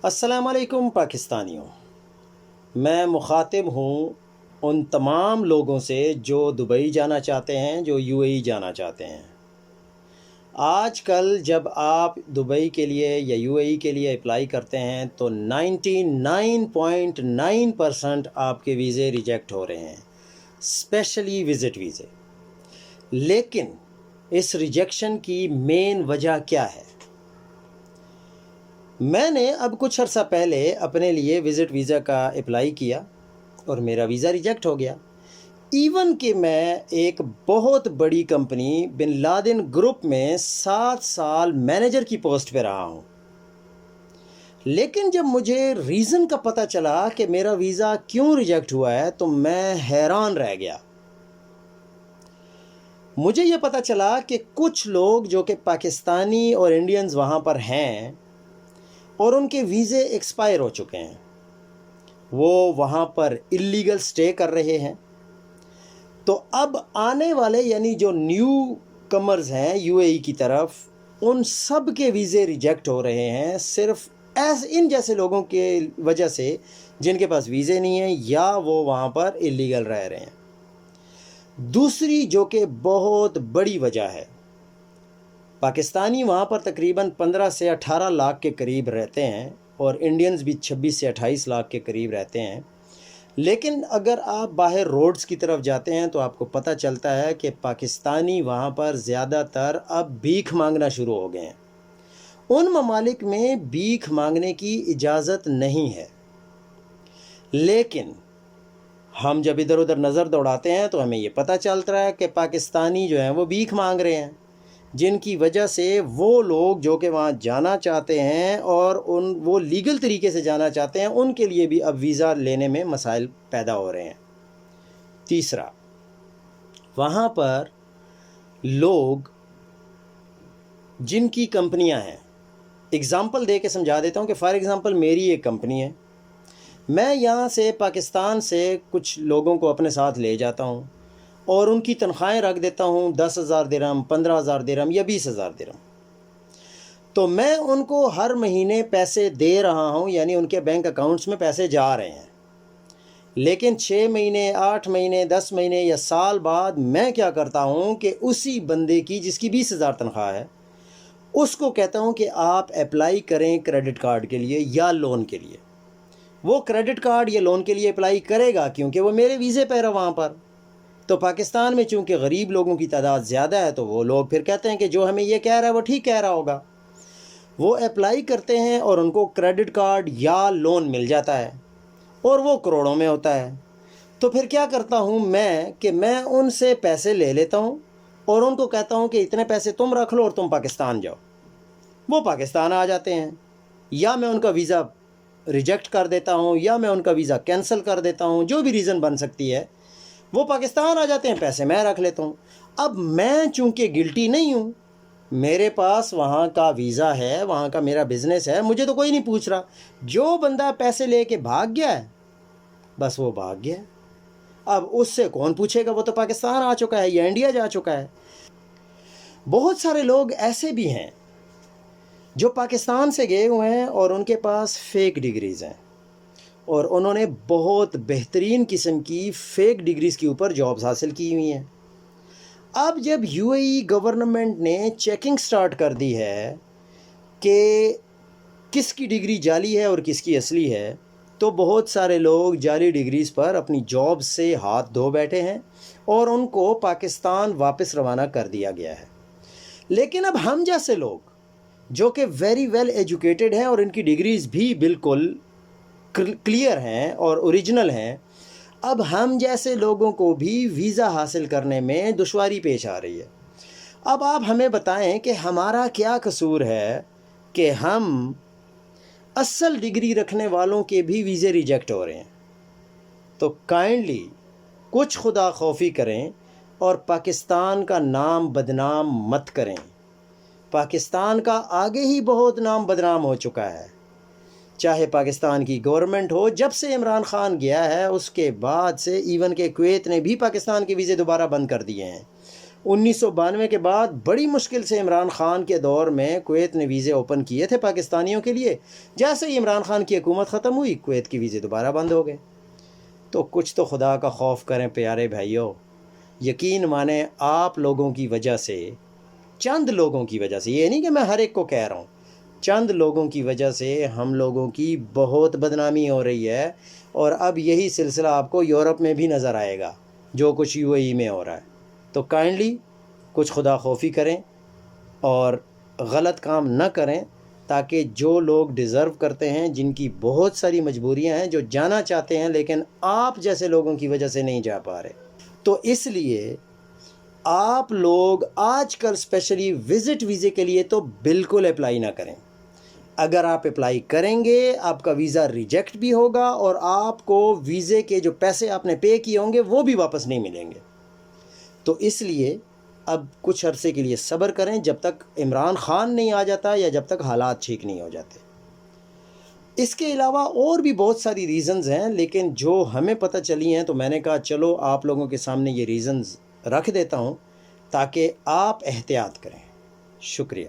السلام علیکم پاکستانیوں، میں مخاطب ہوں ان تمام لوگوں سے جو دبئی جانا چاہتے ہیں، جو یو اے ای جانا چاہتے ہیں۔ آج کل جب آپ دبئی کے لیے یا یو اے ای کے لیے اپلائی کرتے ہیں تو 99.9% آپ کے ویزے ریجیکٹ ہو رہے ہیں، اسپیشلی وزٹ ویزے۔ لیکن اس ریجیکشن کی مین وجہ کیا ہے؟ میں نے اب کچھ عرصہ پہلے اپنے لیے وزٹ ویزا کا اپلائی کیا اور میرا ویزا ریجیکٹ ہو گیا، ایون کہ میں ایک بہت بڑی کمپنی بن لادن گروپ میں 7 سال مینیجر کی پوسٹ پہ رہا ہوں۔ لیکن جب مجھے ریزن کا پتہ چلا کہ میرا ویزا کیوں ریجیکٹ ہوا ہے تو میں حیران رہ گیا۔ مجھے یہ پتہ چلا کہ کچھ لوگ جو کہ پاکستانی اور انڈینز وہاں پر ہیں اور ان کے ویزے ایکسپائر ہو چکے ہیں، وہ وہاں پر اللیگل سٹے کر رہے ہیں۔ تو اب آنے والے یعنی جو نیو کمرز ہیں یو اے ای کی طرف، ان سب کے ویزے ریجیکٹ ہو رہے ہیں، صرف ان جیسے لوگوں کے وجہ سے جن کے پاس ویزے نہیں ہیں یا وہ وہاں پر اللیگل رہ رہے ہیں۔ دوسری جو کہ بہت بڑی وجہ ہے، پاکستانی وہاں پر تقریباً 15 سے 18 لاکھ کے قریب رہتے ہیں اور انڈینز بھی 26 سے 28 لاکھ کے قریب رہتے ہیں۔ لیکن اگر آپ باہر روڈز کی طرف جاتے ہیں تو آپ کو پتہ چلتا ہے کہ پاکستانی وہاں پر زیادہ تر اب بھیک مانگنا شروع ہو گئے ہیں۔ ان ممالک میں بھیک مانگنے کی اجازت نہیں ہے، لیکن ہم جب ادھر ادھر نظر دوڑاتے ہیں تو ہمیں یہ پتہ چلتا ہے کہ پاکستانی جو ہیں وہ بھیک مانگ رہے ہیں، جن کی وجہ سے وہ لوگ جو کہ وہاں جانا چاہتے ہیں اور وہ لیگل طریقے سے جانا چاہتے ہیں، ان کے لیے بھی اب ویزا لینے میں مسائل پیدا ہو رہے ہیں۔ تیسرا، وہاں پر لوگ جن کی کمپنیاں ہیں، اگزامپل دے کے سمجھا دیتا ہوں کہ فار ایگزامپل میری ایک کمپنی ہے، میں یہاں سے پاکستان سے کچھ لوگوں کو اپنے ساتھ لے جاتا ہوں اور ان کی تنخواہیں رکھ دیتا ہوں 10,000 درہم، 15,000 درہم یا 20,000 درہم۔ تو میں ان کو ہر مہینے پیسے دے رہا ہوں، یعنی ان کے بینک اکاؤنٹس میں پیسے جا رہے ہیں۔ لیکن 6 مہینے، 8 مہینے، 10 مہینے یا سال بعد میں کیا کرتا ہوں کہ اسی بندے کی جس کی 20,000 تنخواہ ہے، اس کو کہتا ہوں کہ آپ اپلائی کریں کریڈٹ کارڈ کے لیے یا لون کے لیے۔ وہ کریڈٹ کارڈ یا لون کے لیے اپلائی کرے گا کیونکہ وہ میرے ویزے پہ ہے وہاں پر۔ تو پاکستان میں چونکہ غریب لوگوں کی تعداد زیادہ ہے تو وہ لوگ پھر کہتے ہیں کہ جو ہمیں یہ کہہ رہا ہے وہ ٹھیک کہہ رہا ہوگا۔ وہ اپلائی کرتے ہیں اور ان کو کریڈٹ کارڈ یا لون مل جاتا ہے اور وہ کروڑوں میں ہوتا ہے۔ تو پھر کیا کرتا ہوں میں کہ میں ان سے پیسے لے لیتا ہوں اور ان کو کہتا ہوں کہ اتنے پیسے تم رکھ لو اور تم پاکستان جاؤ۔ وہ پاکستان آ جاتے ہیں، یا میں ان کا ویزا ریجیکٹ کر دیتا ہوں یا میں ان کا ویزا کینسل کر دیتا ہوں، جو بھی ریزن بن سکتی ہے۔ وہ پاکستان آ جاتے ہیں، پیسے میں رکھ لیتا ہوں۔ اب میں چونکہ گلٹی نہیں ہوں، میرے پاس وہاں کا ویزا ہے، وہاں کا میرا بزنس ہے، مجھے تو کوئی نہیں پوچھ رہا۔ جو بندہ پیسے لے کے بھاگ گیا ہے بس وہ بھاگ گیا ہے، اب اس سے کون پوچھے گا؟ وہ تو پاکستان آ چکا ہے یا انڈیا جا چکا ہے۔ بہت سارے لوگ ایسے بھی ہیں جو پاکستان سے گئے ہوئے ہیں اور ان کے پاس فیک ڈگریز ہیں اور انہوں نے بہت بہترین قسم کی فیک ڈگریز کے اوپر جابز حاصل کی ہوئی ہیں۔ اب جب یو اے ای گورنمنٹ نے چیکنگ سٹارٹ کر دی ہے کہ کس کی ڈگری جعلی ہے اور کس کی اصلی ہے، تو بہت سارے لوگ جعلی ڈگریز پر اپنی جاب سے ہاتھ دھو بیٹھے ہیں اور ان کو پاکستان واپس روانہ کر دیا گیا ہے۔ لیکن اب ہم جیسے لوگ جو کہ ویری ویل ایجوکیٹڈ ہیں اور ان کی ڈگریز بھی بالکل کلیئر ہیں اور اوریجنل ہیں، اب ہم جیسے لوگوں کو بھی ویزا حاصل کرنے میں دشواری پیش آ رہی ہے۔ اب آپ ہمیں بتائیں کہ ہمارا کیا قصور ہے کہ ہم اصل ڈگری رکھنے والوں کے بھی ویزے ریجیکٹ ہو رہے ہیں؟ تو کائنڈلی کچھ خدا خوفی کریں اور پاکستان کا نام بدنام مت کریں۔ پاکستان کا آگے ہی بہت نام بدنام ہو چکا ہے، چاہے پاکستان کی گورنمنٹ ہو، جب سے عمران خان گیا ہے اس کے بعد سے، ایون کہ کویت نے بھی پاکستان کے ویزے دوبارہ بند کر دیے ہیں۔ 1992 کے بعد بڑی مشکل سے عمران خان کے دور میں کویت نے ویزے اوپن کیے تھے پاکستانیوں کے لیے. جیسے ہی عمران خان کی حکومت ختم ہوئی کویت کی ویزے دوبارہ بند ہو گئے. تو کچھ تو خدا کا خوف کریں پیارے بھائیوں. یقین مانیں آپ لوگوں کی وجہ سے، چند لوگوں کی وجہ سے، یہ نہیں کہ میں ہر ایک کو کہہ رہا ہوں، چند لوگوں کی وجہ سے ہم لوگوں کی بہت بدنامی ہو رہی ہے. اور اب یہی سلسلہ آپ کو یورپ میں بھی نظر آئے گا جو کچھ UAE میں ہو رہا ہے. تو کائنڈلی کچھ خدا خوفی کریں اور غلط کام نہ کریں، تاکہ جو لوگ ڈیزرو کرتے ہیں، جن کی بہت ساری مجبوریاں ہیں، جو جانا چاہتے ہیں لیکن آپ جیسے لوگوں کی وجہ سے نہیں جا پا رہے، تو اس لیے آپ لوگ آج کل اسپیشلی وزٹ ویزے کے لیے تو بالکل اپلائی نہ کریں. اگر آپ اپلائی کریں گے آپ کا ویزا ریجیکٹ بھی ہوگا اور آپ کو ویزے کے جو پیسے آپ نے پے کیے ہوں گے وہ بھی واپس نہیں ملیں گے. تو اس لیے اب کچھ عرصے کے لیے صبر کریں جب تک عمران خان نہیں آ جاتا یا جب تک حالات ٹھیک نہیں ہو جاتے. اس کے علاوہ اور بھی بہت ساری ریزنز ہیں، لیکن جو ہمیں پتہ چلی ہیں تو میں نے کہا چلو آپ لوگوں کے سامنے یہ ریزنز رکھ دیتا ہوں تاکہ آپ احتیاط کریں. شکریہ.